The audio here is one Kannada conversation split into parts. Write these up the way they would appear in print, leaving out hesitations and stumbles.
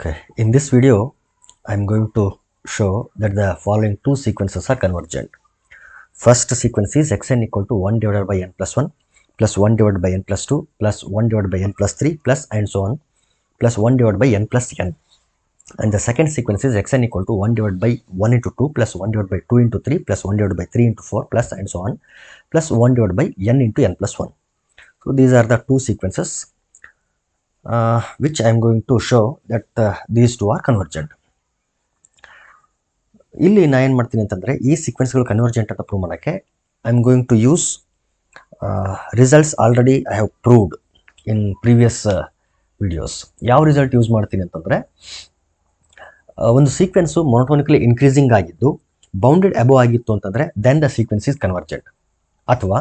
Okay, in this video, I'm going to show that the following two sequences are convergent. First sequence is xn equal to 1 divided by n plus 1 plus 1 divided by n plus 2 plus 1 divided by n plus 3 plus and so on plus 1 divided by n plus n. And the second sequence is xn equal to 1 divided by 1 into 2 plus 1 divided by 2 into 3 plus 1 divided by 3 into 4 plus and so on plus 1 divided by n into n plus 1. So these are the two sequences which I am going to show that these two are convergent. ಇಲ್ಲಿ ನಾನು ಏನು ಮಾಡ್ತೀನಿ ಅಂತಂದರೆ ಈ ಸೀಕ್ವೆನ್ಸ್ಗಳು ಕನ್ವರ್ಜೆಂಟ್ ಅಂತ ಪ್ರೂವ್ ಮಾಡೋಕ್ಕೆ I am going to use results already I have proved in previous videos. ಯಾವ ರಿಸಲ್ಟ್ ಯೂಸ್ ಮಾಡ್ತೀನಿ ಅಂತಂದರೆ ಒಂದು ಸೀಕ್ವೆನ್ಸು ಮೊನೋಟೋನಿಕಲಿ ಇನ್ಕ್ರೀಸಿಂಗ್ ಆಗಿದ್ದು ಬೌಂಡೆಡ್ ಅಬೋವ್ ಆಗಿತ್ತು ಅಂತಂದರೆ then the sequence is convergent. ಅಥವಾ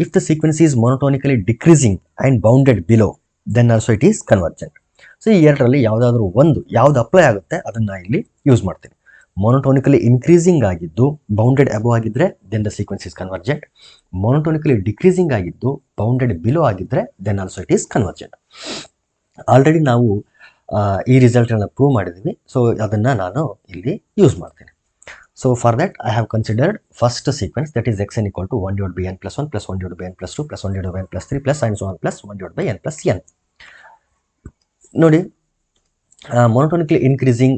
if the sequence is monotonically decreasing and bounded below then also it is convergent. So ಈ ಎರಡರಲ್ಲಿ ಯಾವುದಾದ್ರೂ ಒಂದು ಯಾವ್ದು ಅಪ್ಲೈ ಆಗುತ್ತೆ ಅದನ್ನು ಇಲ್ಲಿ ಯೂಸ್ ಮಾಡ್ತೀನಿ. ಮೊನೋಟೋನಿಕಲಿ ಇನ್ಕ್ರೀಸಿಂಗ್ ಆಗಿದ್ದು ಬೌಂಡೆಡ್ ಅಬೋವ್ ಆಗಿದ್ದರೆ then the sequence is convergent. Monotonically decreasing ಆಗಿದ್ದು ಬೌಂಡೆಡ್ ಬಿಲೋ ಆಗಿದ್ದರೆ then also it is convergent. Already ನಾವು ಈ ರಿಸಲ್ಟನ್ನು ಪ್ರೂವ್ ಮಾಡಿದ್ದೀವಿ. ಸೊ ಅದನ್ನು ನಾನು ಇಲ್ಲಿ ಯೂಸ್ ಮಾಡ್ತೀನಿ. So for that I have considered first sequence, that is xn equal to 1 divided by n plus 1 plus 1 divided by n plus 2 plus 1 divided by n plus 3 plus and so on plus 1 divided by n plus n. ನೋಡಿ, ಮೊನೋಟೋನಿಕಲಿ ಇನ್ಕ್ರೀಸಿಂಗ್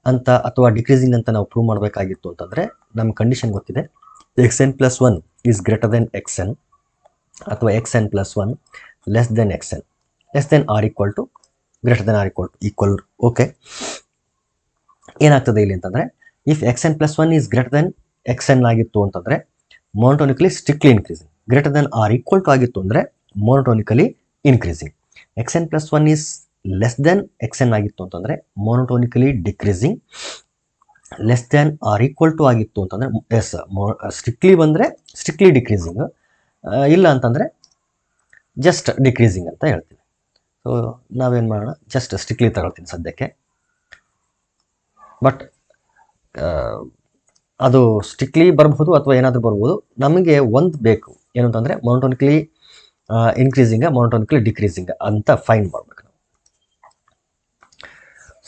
ಅಂತ ಅಥವಾ ಡಿಕ್ರೀಸಿಂಗ್ ಅಂತ ನಾವು ಪ್ರೂವ್ ಮಾಡಬೇಕಾಗಿತ್ತು ಅಂತಂದರೆ ನಮ್ಮ ಕಂಡೀಷನ್ ಗೊತ್ತಿದೆ. xn plus 1 is greater than xn ಅಥವಾ xn plus 1 less than xn, less than or equal to, greater than or equal. Okay, ಏನಾಗ್ತದೆ ಇಲ್ಲಿ ಅಂತಂದರೆ if xn plus 1 is greater than xn ಆಗಿತ್ತು ಅಂತಂದರೆ monotonically strictly increasing, greater than or equal to ಆಗಿತ್ತು ಅಂದರೆ monotonically increasing. xn plus 1 is less than xn ಆಗಿತ್ತು ಅಂತಂದರೆ monotonically decreasing, less than or equal to ಆಗಿತ್ತು ಅಂತಂದರೆ ಸ್ಟ್ರಿಕ್ಟ್ಲಿ ಬಂದರೆ ಸ್ಟ್ರಿಕ್ಟ್ಲಿ ಡಿಕ್ರೀಸಿಂಗ್, ಇಲ್ಲ ಅಂತಂದರೆ ಜಸ್ಟ್ ಡಿಕ್ರೀಸಿಂಗ್ ಅಂತ ಹೇಳ್ತೀನಿ. ಸೊ ನಾವೇನು ಮಾಡೋಣ, ಜಸ್ಟ್ ಸ್ಟ್ರಿಕ್ಟ್ಲಿ ತಗೊಳ್ತೀನಿ ಸದ್ಯಕ್ಕೆ. ಬಟ್ ಅದು ಸ್ಟ್ರಿಕ್ಟ್ಲಿ ಬರ್ಬೋದು ಅಥವಾ ಏನಾದರೂ ಬರ್ಬೋದು. ನಮಗೆ ಒಂದು ಬೇಕು ಏನು ಅಂತಂದರೆ ಮೊನೋಟೋನಿಕಲಿ ಇನ್ಕ್ರೀಸಿಂಗ ಮೊನೋಟೋನಿಕಲಿ ಡಿಕ್ರೀಸಿಂಗ ಅಂತ ಫೈಂಡ್ ಮಾಡಬೇಕು ನಾವು.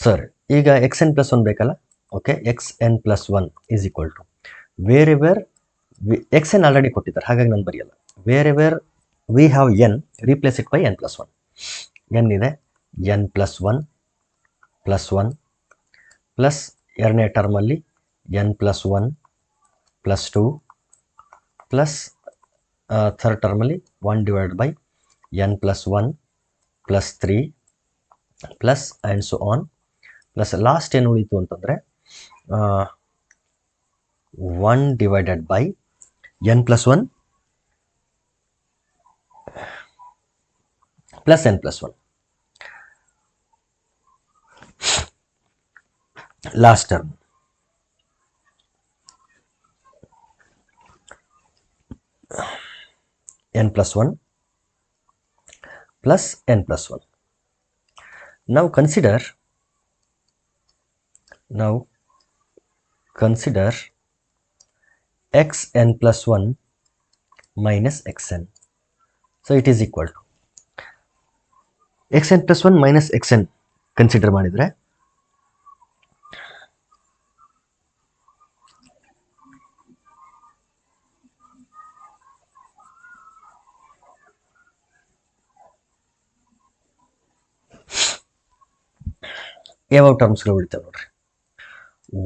ಸರಿ, ಈಗ xn plus 1 ಬೇಕಲ್ಲ. Okay, xn plus 1 is equal to wherever xn already ಕೊಟ್ಟಿದ್ದಾರೆ, ಹಾಗಾಗಿ ನಾನು ಬರೆಯಲ್ಲ. Wherever we have n, replace it by n plus 1. n ಇದೆ, n plus 1 plus 1 ಪ್ಲಸ್ ಎರಡನೇ ಟರ್ಮಲ್ಲಿ n plus 1 plus 2 plus third ಟರ್ಮಲ್ಲಿ 1 divided by n plus 1 plus 3 plus and so on. Plus last ಏನು ಉಳಿತು ಅಂತಂದರೆ 1 divided by n plus 1 plus n plus 1. Last term n plus 1 plus n plus 1. Now consider xn plus 1 minus xn. So it is equal to xn plus 1 minus xn consider ಮಾಡಿದರೆ ಯಾವ ಟರ್ಮ್ಸ್ಗಳು ಉಳಿತಾವೆ ನೋಡ್ರಿ.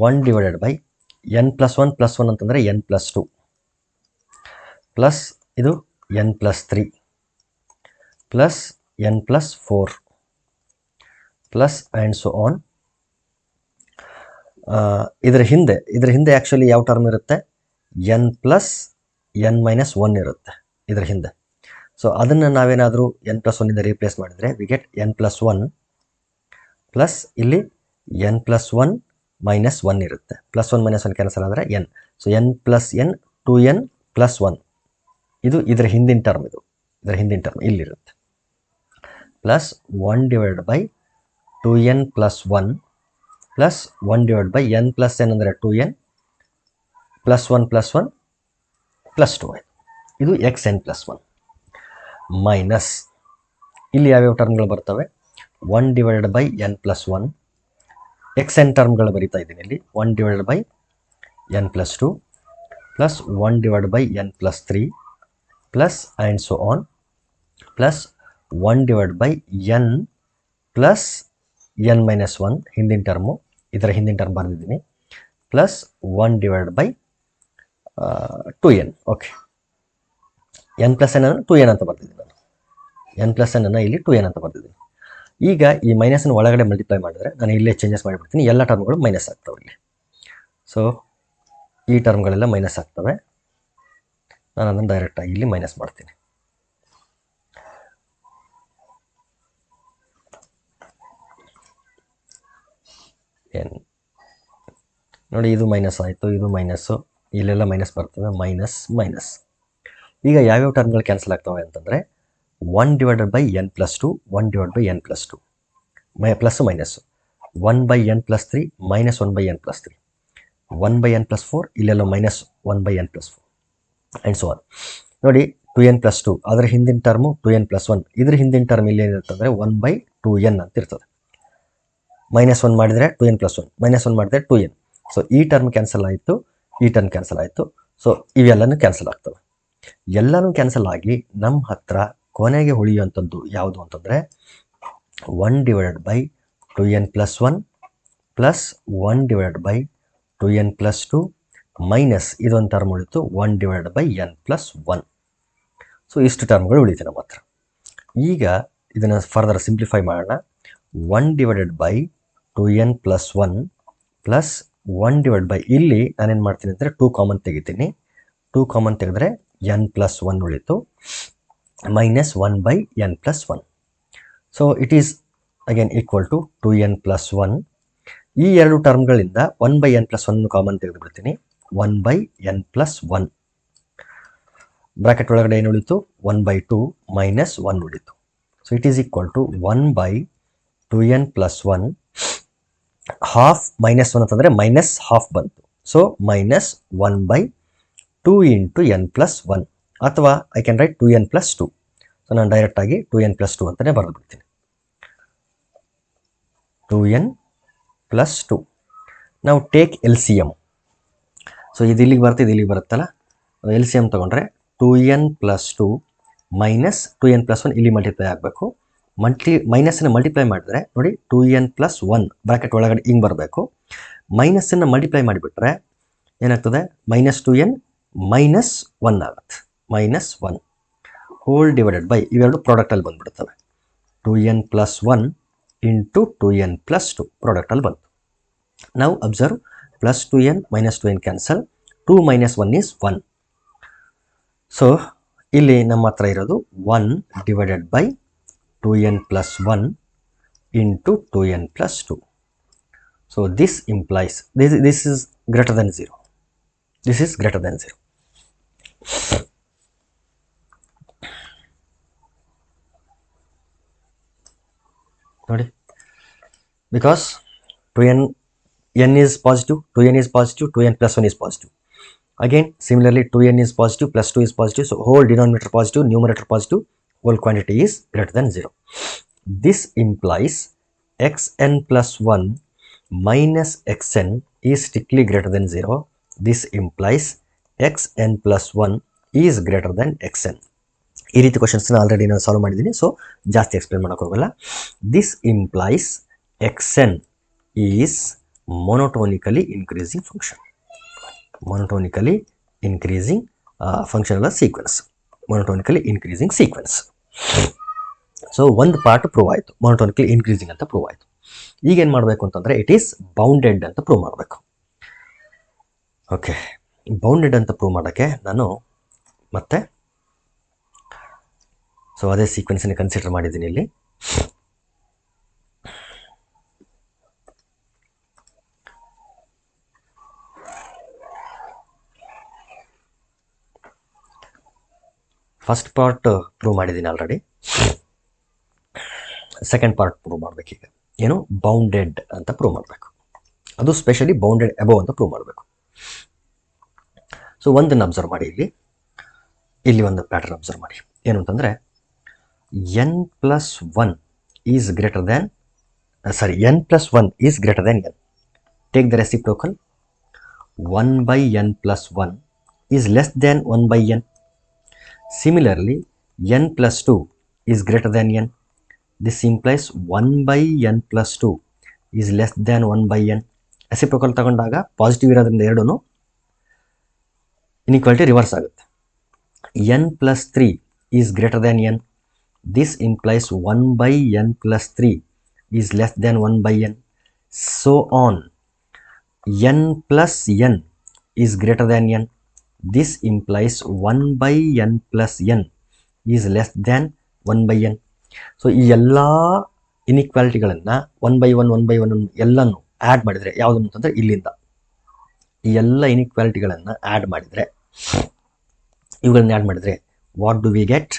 1 divided by n plus 1 plus 1 ಅಂತಂದರೆ n plus 2 ಪ್ಲಸ್ ಇದು n plus 3 plus n plus 4 plus and so on. ಇದರ ಹಿಂದೆ ಆ್ಯಕ್ಚುಲಿ ಯಾವ ಟರ್ಮ್ ಇರುತ್ತೆ, n ಪ್ಲಸ್ n ಮೈನಸ್ 1 ಇರುತ್ತೆ ಇದರ ಹಿಂದೆ. ಸೊ ಅದನ್ನು ನಾವೇನಾದರೂ n plus 1 ಇಂದ ರೀಪ್ಲೇಸ್ ಮಾಡಿದರೆ we get n plus 1 plus ಇಲ್ಲಿ n plus 1 ಮೈನಸ್ 1 ಇರುತ್ತೆ. ಪ್ಲಸ್ 1 ಮೈನಸ್ 1 ಕ್ಯಾನ್ಸಲ್ ಆದರೆ n. So n plus n 2n plus 1, ಇದು ಇದರ ಹಿಂದಿನ ಟರ್ಮ್, ಇಲ್ಲಿರುತ್ತೆ. Plus 1 divided by 2n plus 1 plus 1 divided by n plus n ಅಂದರೆ 2n ಪ್ಲಸ್ 1 ಪ್ಲಸ್ 1 ಪ್ಲಸ್ 2 ಆಯಿತು. ಇದು xn ಪ್ಲಸ್ 1 ಮೈನಸ್ ಇಲ್ಲಿ ಯಾವ್ಯಾವ ಟರ್ಮ್ಗಳು ಬರ್ತವೆ, 1 divided by n plus 1. X n ಟರ್ಮ್ಗಳು ಬರೀತಾ ಇದ್ದೀನಿ ಇಲ್ಲಿ. 1 divided by n plus 2 plus 1 divided by n plus 3 plus and so on plus 1 divide by n plus n minus 1 ಹಿಂದಿನ ಟರ್ಮು, ಇದರ ಹಿಂದಿನ ಟರ್ಮ್ ಬರೆದಿದ್ದೀನಿ, plus 1 divide by 2n. Okay, n plus n ಅನ್ನು 2n ಅಂತ ಬರ್ತಿದ್ದೀನಿ ನಾನು. ಎನ್ ಪ್ಲಸ್ ಎನ್ ಅನ್ನು ಇಲ್ಲಿ 2n ಅಂತ ಬರ್ತಿದ್ದೀನಿ. ಈಗ ಈ ಮೈನಸನ್ನು ಒಳಗಡೆ ಮಲ್ಟಿಪ್ಲೈ ಮಾಡಿದರೆ ನಾನು ಇಲ್ಲೇ ಚೇಂಜಸ್ ಮಾಡಿಬಿಡ್ತೀನಿ. ಎಲ್ಲ ಟರ್ಮ್ಗಳು ಮೈನಸ್ ಆಗ್ತವೆ ಇಲ್ಲಿ. ಸೊ ಈ ಟರ್ಮ್ಗಳೆಲ್ಲ ಮೈನಸ್ ಆಗ್ತವೆ. ನಾನು ಅದನ್ನು ಡೈರೆಕ್ಟಾಗಿ ಇಲ್ಲಿ ಮೈನಸ್ ಮಾಡ್ತೀನಿ. ಎನ್ ನೋಡಿ, ಇದು ಮೈನಸ್ ಆಯಿತು, ಇದು ಮೈನಸ್ಸು, ಇಲ್ಲೆಲ್ಲ ಮೈನಸ್ ಬರ್ತವೆ, ಮೈನಸ್ ಮೈನಸ್. ಈಗ ಯಾವ್ಯಾವ ಟರ್ಮ್ಗಳು ಕ್ಯಾನ್ಸಲ್ ಆಗ್ತವೆ ಅಂತಂದರೆ 1 divided by n plus 2, 1 divide by n plus 2, plus minus, 1 by n plus 3 minus 1 by n plus 3, 1 by n plus 4, ಇಲ್ಲೆಲ್ಲ minus 1 by n plus 4 and so on. ನೋಡಿ 2n ಪ್ಲಸ್ 2, ಅದರ ಹಿಂದಿನ ಟರ್ಮು 2n ಪ್ಲಸ್ 1, ಇದ್ರ ಹಿಂದಿನ ಟರ್ಮ್ ಇಲ್ಲಿ ಏನಿರ್ತಂದರೆ 1 ಬೈ 2n ಅಂತ ಇರ್ತದೆ. ಮೈನಸ್ 1 ಮಾಡಿದರೆ 2n ಪ್ಲಸ್ 1, ಮೈನಸ್ 1 ಮಾಡಿದರೆ 2n. ಸೊ ಈ ಟರ್ಮ್ ಕ್ಯಾನ್ಸಲ್ ಆಯಿತು, ಈ ಟರ್ಮ್ ಕ್ಯಾನ್ಸಲ್ ಆಯಿತು. ಸೊ ಇವೆಲ್ಲನೂ ಕ್ಯಾನ್ಸಲ್ ಆಗ್ತವೆ. ಎಲ್ಲನೂ ಕ್ಯಾನ್ಸಲ್ ಆಗಿ ನಮ್ಮ ಹತ್ರ ಕೊನೆಗೆ ಉಳಿಯುವಂಥದ್ದು ಯಾವುದು ಅಂತಂದರೆ 1 divided by 2n plus 1 plus 1 divided by 2n plus 2 minus ಇದೊಂದು ಟರ್ಮ್ ಉಳಿತು 1 divided by n plus 1. So ಇಷ್ಟು ಟರ್ಮ್ಗಳು ಉಳಿತು ನಮ್ಮ ಹತ್ರ. ಈಗ ಇದನ್ನು ಫರ್ದರ್ ಸಿಂಪ್ಲಿಫೈ ಮಾಡೋಣ. 1 divided by 2n plus 1 plus 1 divide by, ಇಲ್ಲಿ ನಾನೇನು ಮಾಡ್ತೀನಿ ಅಂದರೆ 2 ಕಾಮನ್ ತೆಗಿತೀನಿ. 2 ಕಾಮನ್ ತೆಗೆದ್ರೆ n ಪ್ಲಸ್ 1 ಉಳಿತು, minus 1 by n plus 1. So it is again equal to 2n plus 1. ಈ ಎರಡು ಟರ್ಮ್ಗಳಿಂದ 1 ಬೈ n ಪ್ಲಸ್ 1 ಕಾಮನ್ ತೆಗೆದು ಬಿಡ್ತೀನಿ. 1 ಬೈ n ಪ್ಲಸ್ 1 ಬ್ರಾಕೆಟ್ ಒಳಗಡೆ ಏನು ಉಳಿತು, 1 ಬೈ 2 ಮೈನಸ್ 1 ಉಳಿತು. So it is equal to 1 by 2n plus 1 half, minus 1 ಅಂತಂದರೆ ಮೈನಸ್ ಹಾಫ್ ಬಂತು. So minus 1 by 2 into n plus 1, ಅಥವಾ I can write 2n plus 2. So ನಾನು ಡೈರೆಕ್ಟಾಗಿ 2n ಪ್ಲಸ್ 2 ಅಂತಲೇ ಬರೆದು ಬಿಡ್ತೀನಿ. 2n plus 2. ನಾವು take L C M. So ಇದು ಇಲ್ಲಿಗೆ ಬರುತ್ತೆ, ಇದು ಇಲ್ಲಿಗೆ ಬರುತ್ತಲ್ಲ, ಎಲ್ ಸಿ ಎಮ್ ತೊಗೊಂಡ್ರೆ 2n plus 2 minus 2n plus 1 ಇಲ್ಲಿ ಮಲ್ಟಿಪ್ಲೈ ಆಗಬೇಕು. ಮೈನಸ್ಸನ್ನು ಮಲ್ಟಿಪ್ಲೈ ಮಾಡಿದ್ರೆ ನೋಡಿ 2n ಪ್ಲಸ್ 1 ಬ್ರಾಕೆಟ್ ಒಳಗಡೆ ಹಿಂಗೆ ಬರಬೇಕು. ಮೈನಸ್ಸನ್ನು ಮಲ್ಟಿಪ್ಲೈ ಮಾಡಿಬಿಟ್ರೆ ಏನಾಗ್ತದೆ, ಮೈನಸ್ 2n ಮೈನಸ್ 1 ಆಗುತ್ತೆ. ಮೈನಸ್ 1 ಹೋಲ್ ಡಿವೈಡೆಡ್ ಬೈ, ಇವೆರಡು ಪ್ರಾಡಕ್ಟಲ್ಲಿ ಬಂದುಬಿಡ್ತವೆ. 2n plus 1 into 2n plus 2 ಪ್ರಾಡಕ್ಟಲ್ಲಿ ಬಂತು. ನಾವು observe, plus 2n minus 2n cancel, 2 minus 1 is 1. So ಇಲ್ಲಿ ನಮ್ಮ ಹತ್ರ ಇರೋದು 1 divided by 2n plus 1 into 2n plus 2. So this implies this is greater than 0. This is greater than 0. ನೋಡಿ, because 2n is positive, 2n is positive, 2n plus 1 is positive. Again, similarly, 2n is positive, plus 2 is positive, so whole denominator positive, numerator positive, whole quantity is greater than 0. This implies xn plus 1 minus xn is strictly greater than 0. This implies xn plus 1 is greater than xn. ಈ ರೀತಿ ಕ್ವಶನ್ಸ್ನ ಆಲ್ರೆಡಿ ನಾನು ಸಾಲ್ವ್ ಮಾಡಿದ್ದೀನಿ, ಸೊ ಜಾಸ್ತಿ ಎಕ್ಸ್ಪ್ಲೇನ್ ಮಾಡೋಕೆ ಹೋಗಲ್ಲ. This implies xn is monotonically increasing function. Monotonically increasing function ಅಲ್ಲ, sequence. Monotonically increasing sequence. So ಒಂದು ಪಾರ್ಟ್ ಪ್ರೂವ್ ಆಯಿತು, ಮೊನೋಟೋನಿಕಲಿ ಇನ್ಕ್ರೀಸಿಂಗ್ ಅಂತ ಪ್ರೂವ್ ಆಯಿತು. ಈಗೇನು ಮಾಡಬೇಕು ಅಂತಂದರೆ ಇಟ್ ಈಸ್ ಬೌಂಡೆಡ್ ಅಂತ ಪ್ರೂವ್ ಮಾಡಬೇಕು. ಓಕೆ, ಬೌಂಡೆಡ್ ಅಂತ ಪ್ರೂವ್ ಮಾಡೋಕ್ಕೆ ನಾನು ಮತ್ತೆ ಸೊ ಅದೇ ಸೀಕ್ವೆನ್ಸನ್ನು ಕನ್ಸಿಡರ್ ಮಾಡಿದ್ದೀನಿ ಇಲ್ಲಿ. ಫಸ್ಟ್ ಪಾರ್ಟ್ ಪ್ರೂವ್ ಮಾಡಿದ್ದೀನಿ ಆಲ್ರೆಡಿ. ಸೆಕೆಂಡ್ ಪಾರ್ಟ್ ಪ್ರೂವ್ ಮಾಡಬೇಕು. ಈಗ ಏನು, ಬೌಂಡೆಡ್ ಅಂತ ಪ್ರೂವ್ ಮಾಡಬೇಕು. ಅದು ಸ್ಪೆಷಲಿ ಬೌಂಡೆಡ್ ಅಬೋವ್ ಅಂತ ಪ್ರೂವ್ ಮಾಡಬೇಕು. ಸೊ ಒಂದನ್ನು ಅಬ್ಸರ್ವ್ ಮಾಡಿ, ಇಲ್ಲಿ ಒಂದು ಪ್ಯಾಟರ್ನ್ ಅಬ್ಸರ್ವ್ ಮಾಡಿ. ಏನು ಅಂತಂದರೆ n plus 1 is greater than n plus 1 is greater than n. Take the reciprocal. 1 by n plus 1 is less than 1 by n. Similarly, n plus 2 is greater than n. This implies 1 by n plus 2 is less than 1 by n. Reciprocal ತಗೊಂಡಾಗ ಪಾಸಿಟಿವ್ ಇರೋದ್ರಿಂದ ಎರಡೂ ಇನ್ಇಕ್ವಾಲಿಟಿ ರಿವರ್ಸ್ ಆಗುತ್ತೆ. n plus 3 is greater than n. This implies 1 by n plus 3 is less than 1 by n. So on. n plus n is greater than n. This implies 1 by n plus n is less than 1 by n. So ಈ ಎಲ್ಲ ಇನ್ಇಕ್ವಾಲಿಟಿಗಳನ್ನು 1 by 1 1 by 1 ಎಲ್ಲನೂ ಆ್ಯಡ್ ಮಾಡಿದರೆ ಯಾವುದು ಅಂತಂದರೆ ಇಲ್ಲಿಂದ ಈ ಎಲ್ಲ ಇನ್ಇಕ್ವಾಲಿಟಿಗಳನ್ನು ಆ್ಯಡ್ ಮಾಡಿದರೆ ಇವುಗಳನ್ನ ಆ್ಯಡ್ ಮಾಡಿದರೆ what do we get?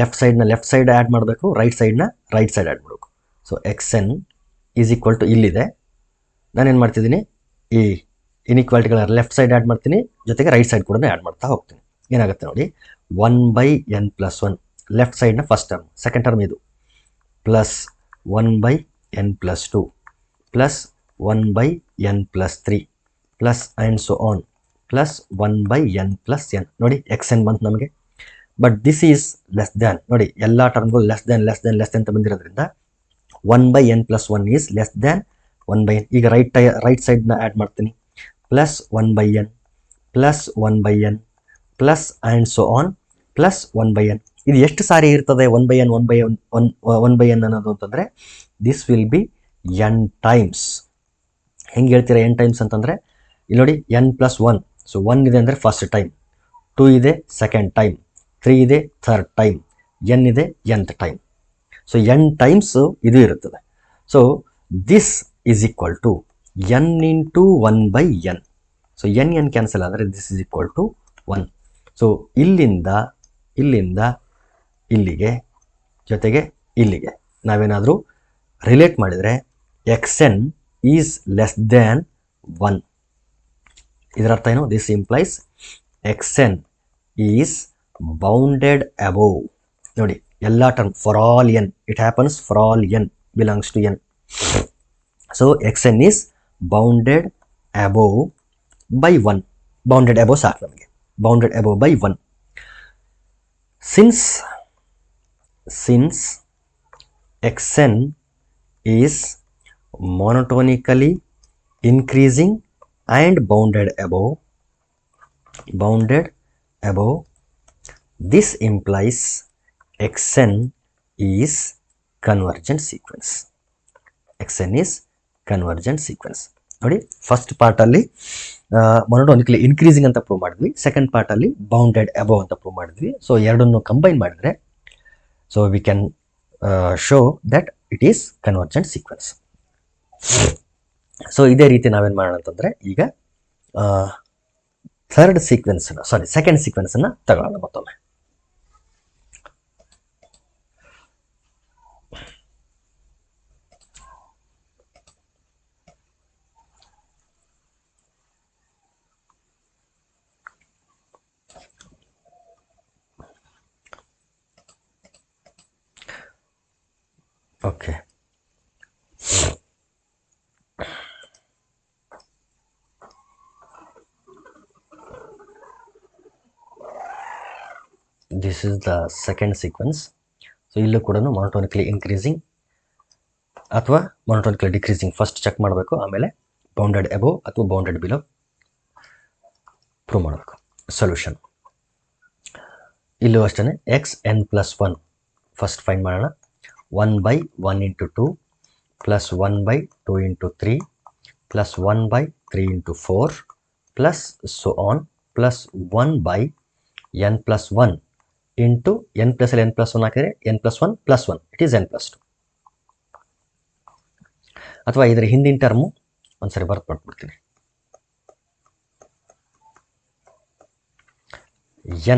Left side add ಮಾಡಬೇಕು, ರೈಟ್ ಸೈಡ್ ಆ್ಯಡ್ ಮಾಡಬೇಕು. So X N is equal to ಇಲ್ಲಿದೆ. ನಾನೇನು ಮಾಡ್ತಿದ್ದೀನಿ, ಈ ಇನ್ಇಕ್ವಾಲಿಟಿಗಳ ಲೆಫ್ಟ್ ಸೈಡ್ ಆ್ಯಡ್ ಮಾಡ್ತೀನಿ, ಜೊತೆಗೆ ರೈಟ್ ಸೈಡ್ ಕೂಡ ಆ್ಯಡ್ ಮಾಡ್ತಾ ಹೋಗ್ತೀನಿ. ಏನಾಗುತ್ತೆ ನೋಡಿ, 1 by n plus 1 ಲೆಫ್ಟ್ ಸೈಡ್ನ ಫಸ್ಟ್ ಟರ್ಮ್, ಸೆಕೆಂಡ್ ಟರ್ಮ್ ಇದು, plus 1 by n plus 2 plus 1 by n plus 3 plus and so on plus 1 by n plus n. ನೋಡಿ ಎಕ್ಸ್ ಎನ್ ಬಂತು ನಮಗೆ. But this is less than. ನೋಡಿ ಎಲ್ಲ ಟರ್ಮ್ಗಳು ಲೆಸ್ ದ್ಯಾನ್ ಅಂತ ಬಂದಿರೋದ್ರಿಂದ 1 by n plus 1 is less than 1 by n. ಈಗ ರೈಟ್ ಸೈಡ್ನ ಆ್ಯಡ್ ಮಾಡ್ತೀನಿ, plus 1 by n plus 1 by n plus and so on plus 1 by n. ಇದು ಎಷ್ಟು ಸಾರಿ ಇರ್ತದೆ 1 by n 1 by n ಅನ್ನೋದು ಅಂತಂದರೆ this will be n times. ಹೆಂಗೆ ಹೇಳ್ತೀರಾ n ಟೈಮ್ಸ್ ಅಂತಂದರೆ, ಇಲ್ಲಿ ನೋಡಿ n plus 1. ಸೊ 1 ಇದೆ ಅಂದರೆ ಫಸ್ಟ್ ಟೈಮ್, 2 ಇದೆ ಸೆಕೆಂಡ್ ಟೈಮ್, 3 ಇದೆ ಥರ್ಡ್ ಟೈಮ್, n ಇದೆ nth time. So n times ಇದು ಇರುತ್ತದೆ. So this is equal to n into 1 by n. So n cancel ಆದರೆ this is equal to 1. So ಇಲ್ಲಿಂದ ಇಲ್ಲಿಗೆ ಜೊತೆಗೆ ಇಲ್ಲಿಗೆ ನಾವೇನಾದರೂ ರಿಲೇಟ್ ಮಾಡಿದರೆ x N is less than 1. ಇದರ ಅರ್ಥ ಏನು? This implies x N is bounded above. ನೋಡಿ ಎಲ್ಲ term for all n, it happens for all n belongs to N. So X N is bounded above by 1. Bounded above ಸಾಕು ನಮಗೆ, bounded above by 1. Since xn is monotonically increasing and bounded above, this implies xn is convergent sequence. xn is convergent sequence. ನೋಡಿ ಫಸ್ಟ್ ಪಾರ್ಟಲ್ಲಿ ಮೊನೋಟೋನಿಕಲಿ ಇನ್ಕ್ರೀಸಿಂಗ್ ಅಂತ ಪ್ರೂವ್ ಮಾಡಿದ್ವಿ, ಸೆಕೆಂಡ್ ಪಾರ್ಟಲ್ಲಿ ಬೌಂಡೆಡ್ ಅಬೋವ್ ಅಂತ ಪ್ರೂವ್ ಮಾಡಿದ್ವಿ. ಸೊ ಎರಡನ್ನು ಕಂಬೈನ್ ಮಾಡಿದರೆ so we can show that it is convergent sequence. So ಇದೇ ರೀತಿ ನಾವೇನು ಮಾಡೋಣ ಅಂತಂದರೆ, ಈಗ ಸೆಕೆಂಡ್ ಸೀಕ್ವೆನ್ಸನ್ನು ತಗೊಳ್ಳೋಣ ಮತ್ತೊಮ್ಮೆ. Okay. This is the second sequence. So ಇಲ್ಲೂ ಕೂಡ ಮೊನೋಟೋನಿಕಲಿ ಇನ್ಕ್ರೀಸಿಂಗ್ ಅಥವಾ ಮೊನೋಟೋನಿಕಲಿ ಡಿಕ್ರೀಸಿಂಗ್ ಫಸ್ಟ್ ಚೆಕ್ ಮಾಡಬೇಕು, ಆಮೇಲೆ ಬೌಂಡೆಡ್ ಅಬೋವ್ ಅಥವಾ ಬೌಂಡೆಡ್ ಬಿಲೋ ಪ್ರೂವ್ ಮಾಡಬೇಕು. ಸೊಲ್ಯೂಷನ್ ಇಲ್ಲೂ ಅಷ್ಟೇ, X N plus 1 first find ಮಾಡೋಣ. 1 by 1 into 2 plus 1 by 2 into 3 plus 1 by 3 into 4 plus so on plus 1 by n plus 1 into n plus n plus 1 ಹಾಕಿದರೆ n plus 1 plus 1, it is n plus 2. ಅಥವಾ ಇದರ ಹಿಂದಿನ ಟರ್ಮು ಒಂದ್ಸರಿ ಬರ್ಕೊಟ್ಬಿಡ್ತೀನಿ,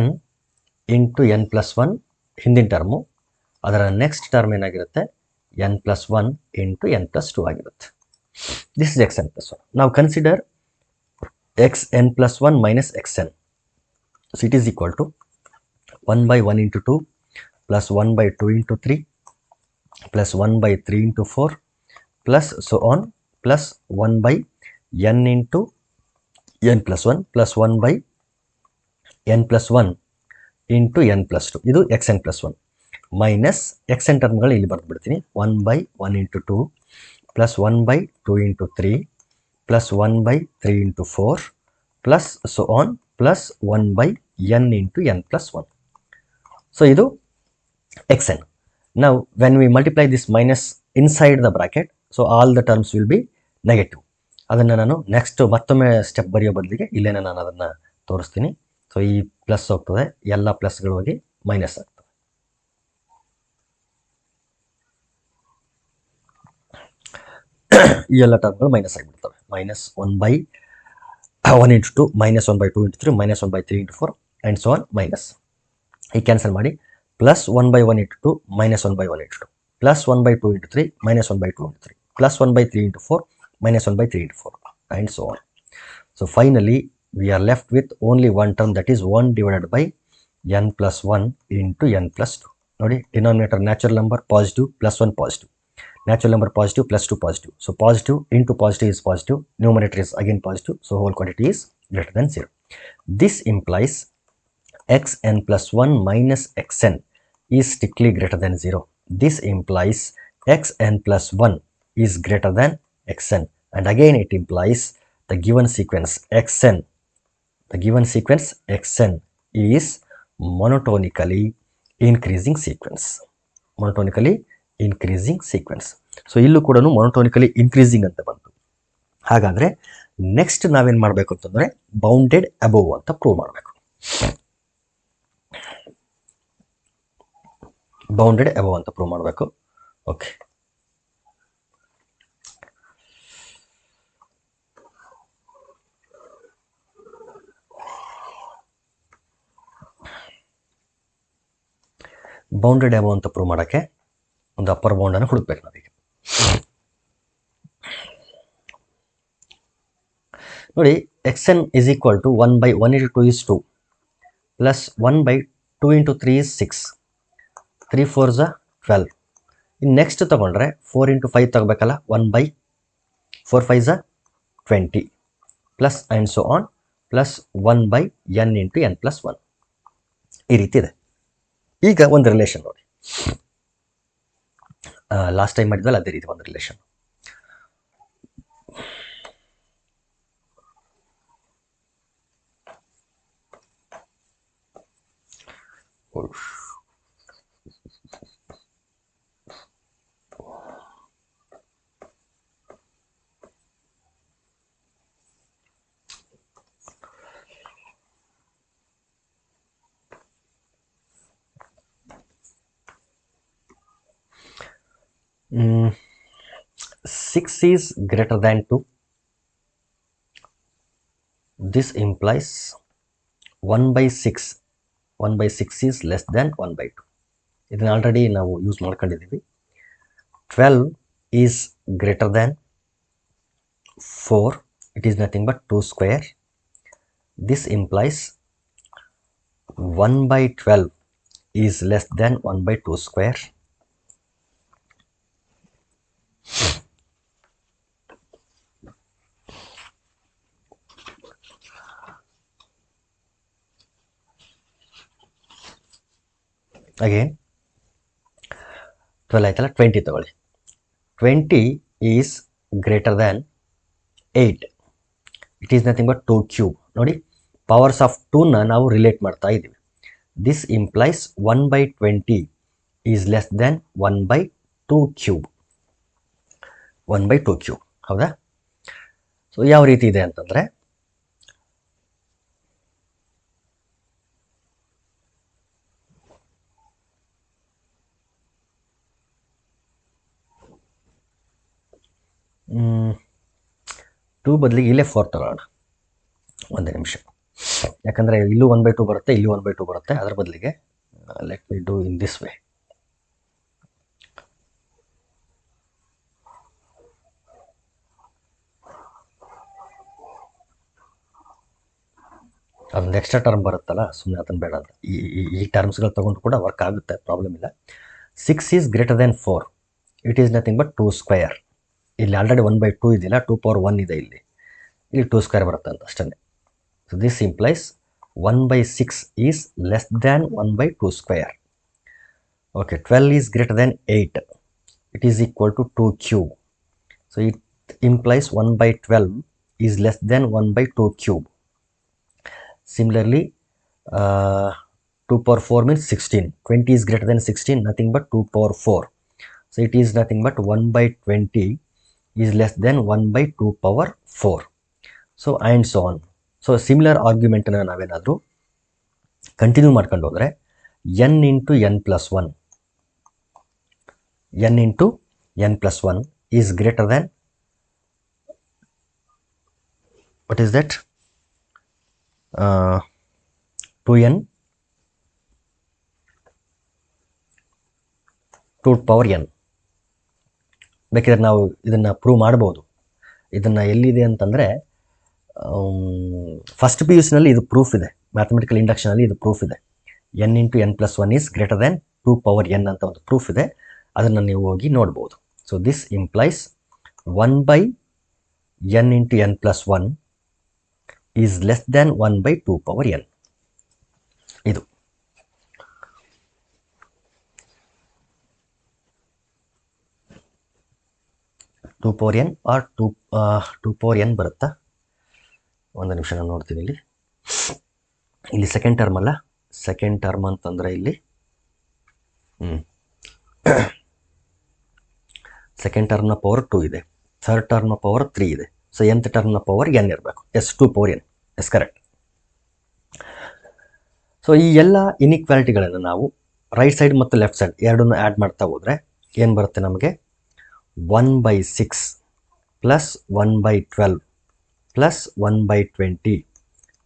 n ಇಂಟು n plus 1 ಹಿಂದಿನ ಟರ್ಮು, ಅದರ ನೆಕ್ಸ್ಟ್ ಟರ್ಮ್ ಏನಾಗಿರುತ್ತೆ n plus 1 into n plus 2 ಆಗಿರುತ್ತೆ. This is xn plus 1. ನಾವು consider xn plus 1 minus xn. So it is equal to 1 by 1 into 2 plus 1 by 2 into 3 plus 1 by 3 into 4 plus so on plus 1 by n into n plus 1 plus 1 by n plus 1 into n plus 2 ಇದು xn plus 1 ಮೈನಸ್ xn ಟರ್ಮ್ಗಳು ಇಲ್ಲಿ ಬರೆದುಬಿಡ್ತೀನಿ 1 by 1 into 2 plus 1 by 2 into 3 plus 1 by 3 into 4 plus so on plus 1 by n into n plus 1. So ಇದು xn. Now when we multiply this minus inside the bracket, so all the terms will be negative. ಅದನ್ನು ನಾನು ನೆಕ್ಸ್ಟ್ ಮತ್ತೊಮ್ಮೆ ಸ್ಟೆಪ್ ಬರೆಯೋ ಬದಲಿಗೆ ಇಲ್ಲೇ ನಾನು ಅದನ್ನು ತೋರಿಸ್ತೀನಿ. ಸೊ ಈ ಪ್ಲಸ್ ಹೋಗ್ತದೆ, ಎಲ್ಲ ಪ್ಲಸ್ಗಳು ಹೋಗಿ ಮೈನಸ್ ಆಗ್ತದೆ. ಈ ಎಲ್ಲ ಟರ್ಮ್ಗಳು ಮೈನಸ್ ಆಗಿಬಿಡ್ತವೆ. Minus 1 by 1 into 2 minus 1 by 2 into 3 minus 1 by 3 into 4 and so on minus. ಈ ಕ್ಯಾನ್ಸಲ್ ಮಾಡಿ plus 1 by 1 into 2 minus 1 by 1 into 2 plus 1 by 2 into 3 minus 1 by 2 into 3 plus 1 by 3 into 4 minus 1 by 3 into 4 and so on. So finally we are left with only one term, that is 1 divided by n plus 1 into n plus 2. ನೋಡಿ, denominator natural number positive plus 1 positive, natural number positive plus 2 positive. So positive into positive is positive, numerator is again positive, so whole quantity is greater than 0. This implies xn plus 1 minus xn is strictly greater than 0. This implies xn plus 1 is greater than xn, and again it implies the given sequence xn is monotonically increasing sequence. So ಇಲ್ಲೂ ಕೂಡ ಮೊನೋಟೋನಿಕಲಿ ಇನ್ಕ್ರೀಸಿಂಗ್ ಅಂತ ಬಂತು. ಹಾಗಾದರೆ ನೆಕ್ಸ್ಟ್ ನಾವೇನು ಮಾಡಬೇಕು ಅಂತಂದರೆ ಬೌಂಡೆಡ್ ಅಬೋವ್ ಅಂತ ಪ್ರೂವ್ ಮಾಡಬೇಕು. ಓಕೆ, ಬೌಂಡೆಡ್ ಅಬೋವ್ ಅಂತ ಪ್ರೂವ್ ಮಾಡೋಕ್ಕೆ ಒಂದು ಅಪ್ಪರ್ ಬೌಂಡನ್ನು ಹುಡುಕ್ಬೇಕು ನಾವೀಗ. ನೋಡಿ, xn is equal to 1 by 1 into 2 is 2 plus 1 by 2 into 3 is 6, 3 4s are 12. ಇನ್ನು ನೆಕ್ಸ್ಟ್ ತಗೊಂಡ್ರೆ 4 into 5 ತಗೋಬೇಕಲ್ಲ, 1 by 4 5s are 20 plus and so on plus 1 by n into n plus 1. ಈ ರೀತಿ ಇದೆ. ಈಗ ಒಂದು ರಿಲೇಷನ್ ನೋಡಿ, ಲಾಸ್ಟ್ ಟೈಮ್ ಮಾಡಿದ್ವಲ್ಲ ಅದೇ ರೀತಿ ಒಂದು relation. Mm, 6 is greater than 2. This implies 1 by 6 is less than 1 by 2. ಇದನ್ನು ಆಲ್ರೆಡಿ ನಾವು ಯೂಸ್ ಮಾಡ್ಕೊಂಡಿದ್ದೀವಿ. 12 is greater than 4. It is nothing but 2 square. This implies 1 by 12 is less than 1 by 2 square. Again 12 ಆಯ್ತಲ್ಲ, 20 ತಗೊಳ್ಳಿ. 20 is greater than 8. It is nothing but 2 cube. ನೋಡಿ, ಪವರ್ಸ್ ಆಫ್ 2ನ ನಾವು ರಿಲೇಟ್ ಮಾಡ್ತಾ ಇದ್ದೀವಿ. This implies 1 by 20 is less than 1 by 2 cube. 1 by 2 cube, ಹೌದಾ? ಸೊ ಯಾವ ರೀತಿ ಇದೆ ಅಂತಂದರೆ, ಟೂ ಬದಲಿಗೆ ಇಲ್ಲೇ 4 ತಗೊಳ್ಳೋಣ. ಒಂದೇ ನಿಮಿಷ, ಯಾಕಂದರೆ ಇಲ್ಲೂ 1 by 2 ಬರುತ್ತೆ, ಇಲ್ಲಿ 1 by 2 ಬರುತ್ತೆ. ಅದರ ಬದಲಿಗೆ let me do in this way. ಅದೊಂದು ಎಕ್ಸ್ಟ್ರಾ ಟರ್ಮ್ ಬರುತ್ತಲ್ಲ, ಸುಮ್ಮನೆ ಅದನ್ನು ಬೇಡ ಅಂತ. ಈ ಟರ್ಮ್ಸ್ಗಳು ತೊಗೊಂಡು ಕೂಡ ವರ್ಕ್ ಆಗುತ್ತೆ, ಪ್ರಾಬ್ಲಮ್ ಇಲ್ಲ. 6 is greater than 4. It is nothing but 2 square. ಇಲ್ಲಿ ಆಲ್ರೆಡಿ 1/2 ಇದೆಯಲ್ಲ, 2 ಪವರ್ 1 ಇದೆ, ಇಲ್ಲಿ 2 ಸ್ಕ್ವೇರ್ ಬರುತ್ತೆ ಅಂತ ಅಷ್ಟೇ. So this implies 1/6 is less than 1/2 square. Okay, 12 is greater than 8. It is equal to 2 cube. So it implies 1/12 is less than 1/2 cube. Similarly, 2 power 4 means 16. 20 is greater than 16, nothing but 2 power 4. So it is nothing but 1/20 is less than 1/2 power 4. So and so on. So similar argument ನಾವೇನಾದರೂ ಕಂಟಿನ್ಯೂ ಮಾಡ್ಕೊಂಡು ಹೋದರೆ n into n plus 1, n into n plus 1 is greater than, what is that, 2n 2 power n. ಬೇಕಿದ್ರೆ ನಾವು ಇದನ್ನು ಪ್ರೂವ್ ಮಾಡ್ಬೋದು. ಇದನ್ನು ಎಲ್ಲಿದೆ ಅಂತಂದರೆ ಫಸ್ಟ್ ಪಿ ಯು ಸಿನಲ್ಲಿ ಇದು ಪ್ರೂಫ್ ಇದೆ, ಮ್ಯಾಥಮೆಟಿಕಲ್ ಇಂಡಕ್ಷನಲ್ಲಿ ಇದು ಪ್ರೂಫ್ ಇದೆ. n into n plus 1 is greater than 2 power n ಅಂತ ಒಂದು ಪ್ರೂಫ್ ಇದೆ, ಅದನ್ನು ನೀವು ಹೋಗಿ ನೋಡ್ಬೋದು. So this implies 1/n into n plus 1 is less than 1/2 power n. ಇದು two power N or two power N ಬರುತ್ತಾ? ಒಂದು ನಿಮಿಷ ನಾನು ನೋಡ್ತೀನಿ. ಇಲ್ಲಿ ಸೆಕೆಂಡ್ ಟರ್ಮ್ ಅಲ್ಲ, ಸೆಕೆಂಡ್ ಟರ್ಮ್ ಅಂತಂದರೆ ಇಲ್ಲಿ ಸೆಕೆಂಡ್ ಟರ್ಮ್ನ ಪವರ್ 2 ಇದೆ, ಥರ್ಡ್ ಟರ್ಮ್ನ ಪವರ್ 3 ಇದೆ. ಸೊ nth ಟರ್ಮ್ನ ಪವರ್ n ಇರಬೇಕು. Yes 2 power n, yes correct. So ಈ ಎಲ್ಲ ಇನ್ಇಕ್ವಾಲಿಟಿಗಳನ್ನು ನಾವು ರೈಟ್ ಸೈಡ್ ಮತ್ತು ಲೆಫ್ಟ್ ಸೈಡ್ ಎರಡನ್ನು ಆ್ಯಡ್ ಮಾಡ್ತಾ ಹೋದರೆ ಏನು ಬರುತ್ತೆ ನಮಗೆ? 1/6 plus 1/12 plus 1/20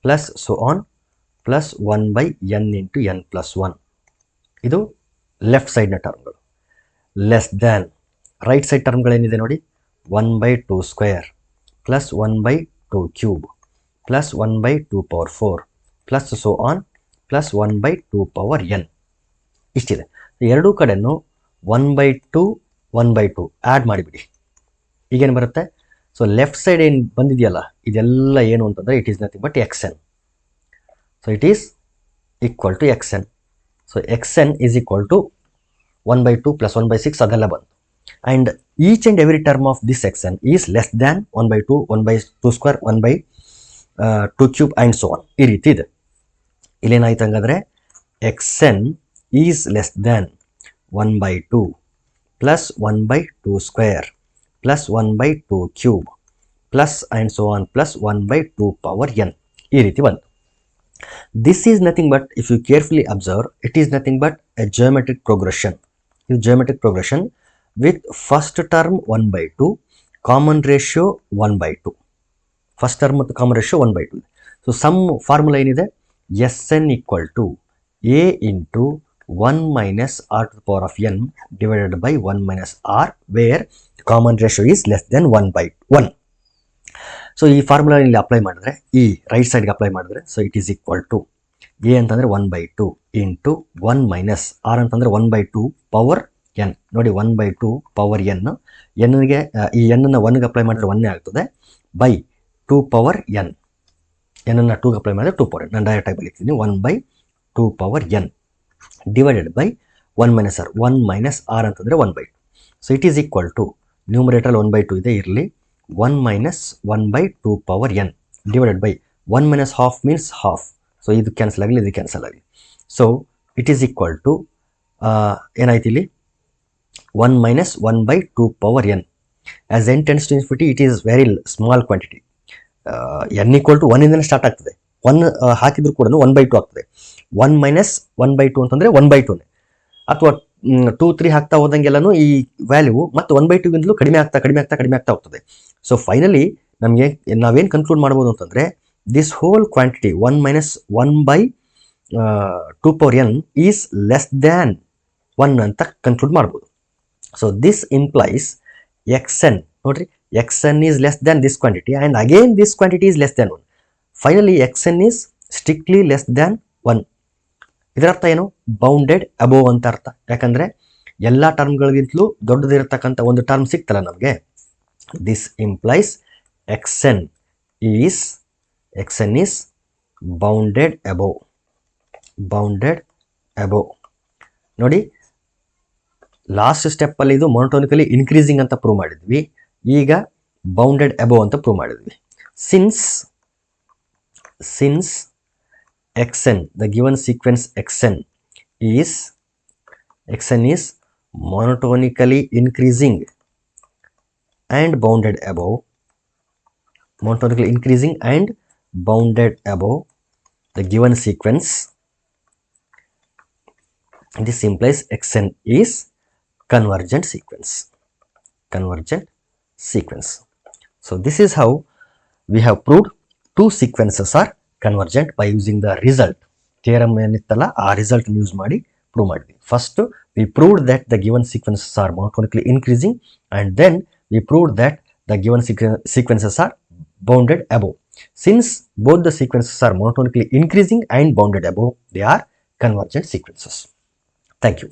plus so on plus 1/n into n plus 1. ಇದು ಲೆಫ್ಟ್ ಸೈಡ್ನ ಟರ್ಮ್ಗಳು. ಲೆಸ್ ದ್ಯಾನ್ ರೈಟ್ ಸೈಡ್ ಟರ್ಮ್ಗಳೇನಿದೆ ನೋಡಿ, 1/2 square plus 1/2 cube plus 1/2 power 4 plus so on plus 1/2 power n. ಇಷ್ಟಿದೆ. ಎರಡೂ ಕಡೆಯೂ 1/2 1/2 ಆ್ಯಡ್ ಮಾಡಿಬಿಡಿ. ಈಗೇನು ಬರುತ್ತೆ? ಸೊ ಲೆಫ್ಟ್ ಸೈಡ್ ಏನು ಬಂದಿದೆಯಲ್ಲ, ಇದೆಲ್ಲ ಏನು ಅಂತಂದರೆ it is nothing but xn. So it is equal to xn. So xn is equal to 1/2 plus 1/6 ಅದೆಲ್ಲ ಬಂತು. And each and every term of this xn is less than 1/2, 1/2 square, 1/2 cube and so on. ಈ ರೀತಿ ಇದೆ. ಇಲ್ಲೇನಾಯ್ತು ಹಂಗಾದರೆ? xn is less than 1/2 plus 1/2 square plus 1/2 cube plus and so on plus 1/2 power n. ಈ ರೀತಿ ಬಂತು. This is nothing but, if you carefully observe, it is nothing but a geometric progression. This geometric progression with first term 1/2, common ratio 1/2. First term ಮತ್ತು common ratio 1/2. So some formula ಏನಿದೆ? Sn equal to a into 1 minus r to the power of n divided by 1 minus r, where common ratio is less than 1/1. So ಈ ಫಾರ್ಮುಲಾ ಇಲ್ಲಿ ಅಪ್ಲೈ ಮಾಡಿದ್ರೆ, ಈ ರೈಟ್ ಸೈಡ್ಗೆ ಅಪ್ಲೈ ಮಾಡಿದ್ರೆ, so it is equal to A ಅಂತಂದರೆ 1/2 ಇಂಟು 1 ಮೈನಸ್ ಆರ್ ಅಂತಂದರೆ 1/2 ಪವರ್ ಎನ್. ನೋಡಿ 1/2 ಪವರ್ ಎನ್, ಎನ್ಗೆ ಈ ಎನ್ನನ್ನು 1ಗೆ ಅಪ್ಲೈ ಮಾಡಿದ್ರೆ 1 ಆಗ್ತದೆ, ಬೈ 2 ಪವರ್ ಎನ್. ಎನ್ನನ್ನು 2ಗೆ ಅಪ್ಲೈ ಮಾಡಿದ್ರೆ 2 ಪವರ್ ಎನ್. ನಾನು ಡೈರೆಕ್ಟಾಗಿ ಬರೀತೀನಿ 1/2 power N divided by 1 minus R. 1 minus R ಅಂತಂದರೆ 1/2. So it is equal to, numerator 1/2 ಇದೆ, ಇರಲಿ, 1 minus 1/2 power n divided by 1 minus half means half. So ಇದು ಕ್ಯಾನ್ಸಲ್ ಆಗಲಿ, ಇದು ಕ್ಯಾನ್ಸಲ್ ಆಗಲಿ. So it is equal to ಏನಾಯ್ತು ಇಲ್ಲಿ? 1 minus 1/2 power n. As n tends to infinity, it is very small quantity. n equal to 1 ಇಂದನೇ start ಆಗ್ತದೆ. 1 ಹಾಕಿದ್ರು ಕೂಡ 1/2 ಆಗ್ತದೆ. 1 minus 1/2 ಅಂತಂದರೆ 1/2ನೇ, ಅಥವಾ 2, 3 ಹಾಕ್ತಾ ಹೋದಂಗೆಲ್ಲೂ ಈ ವ್ಯಾಲ್ಯೂ ಮತ್ತು 1/2ಗಿಂತಲೂ ಕಡಿಮೆ ಆಗ್ತಾ ಹೋಗ್ತದೆ. ಸೊ ಫೈನಲಿ ನಮಗೆ ನಾವೇನು ಕನ್ಕ್ಲೂಡ್ ಮಾಡ್ಬೋದು ಅಂತಂದರೆ, this whole quantity 1 minus 1/2 power N is less than 1 ಅಂತ ಕನ್ಕ್ಲೂಡ್ ಮಾಡ್ಬೋದು. ಸೊ ದಿಸ್ ಇಂಪ್ಲೈಸ್ xn, ನೋಡ್ರಿ, xn is less than this quantity and again this quantity is less than 1. Finally xn is strictly less than 1. ಇದರ ಅರ್ಥ ಏನು? ಬೌಂಡೆಡ್ ಅಬೋವ್ ಅಂತ ಅರ್ಥ. ಯಾಕಂದರೆ ಎಲ್ಲ ಟರ್ಮ್ಗಳಿಗಿಂತಲೂ ದೊಡ್ಡದಿರತಕ್ಕಂಥ ಒಂದು ಟರ್ಮ್ ಸಿಕ್ತಲ್ಲ ನಮಗೆ. This implies xn is bounded above. ನೋಡಿ, ಲಾಸ್ಟ್ ಸ್ಟೆಪ್ಪಲ್ಲಿ ಇದು ಮೊನೊಟೋನಿಕಲಿ ಇನ್ಕ್ರೀಸಿಂಗ್ ಅಂತ ಪ್ರೂವ್ ಮಾಡಿದ್ವಿ, ಈಗ ಬೌಂಡೆಡ್ ಅಬೋವ್ ಅಂತ ಪ್ರೂವ್ ಮಾಡಿದ್ವಿ. Since xn, the given sequence xn is monotonically increasing and bounded above the given sequence, this implies xn is convergent sequence. So this is how we have proved two sequences are convergent by using the result. Theorem ಏನಿತ್ತಲ್ಲ ಆ ರಿಸಲ್ಟ್ ಯೂಸ್ ಮಾಡಿ ಪ್ರೂವ್ ಮಾಡಿದ್ವಿ. First we proved that the given sequences are monotonically increasing, and then we proved that the given sequences are bounded above. Since both the sequences are monotonically increasing and bounded above, they are convergent sequences. Thank you.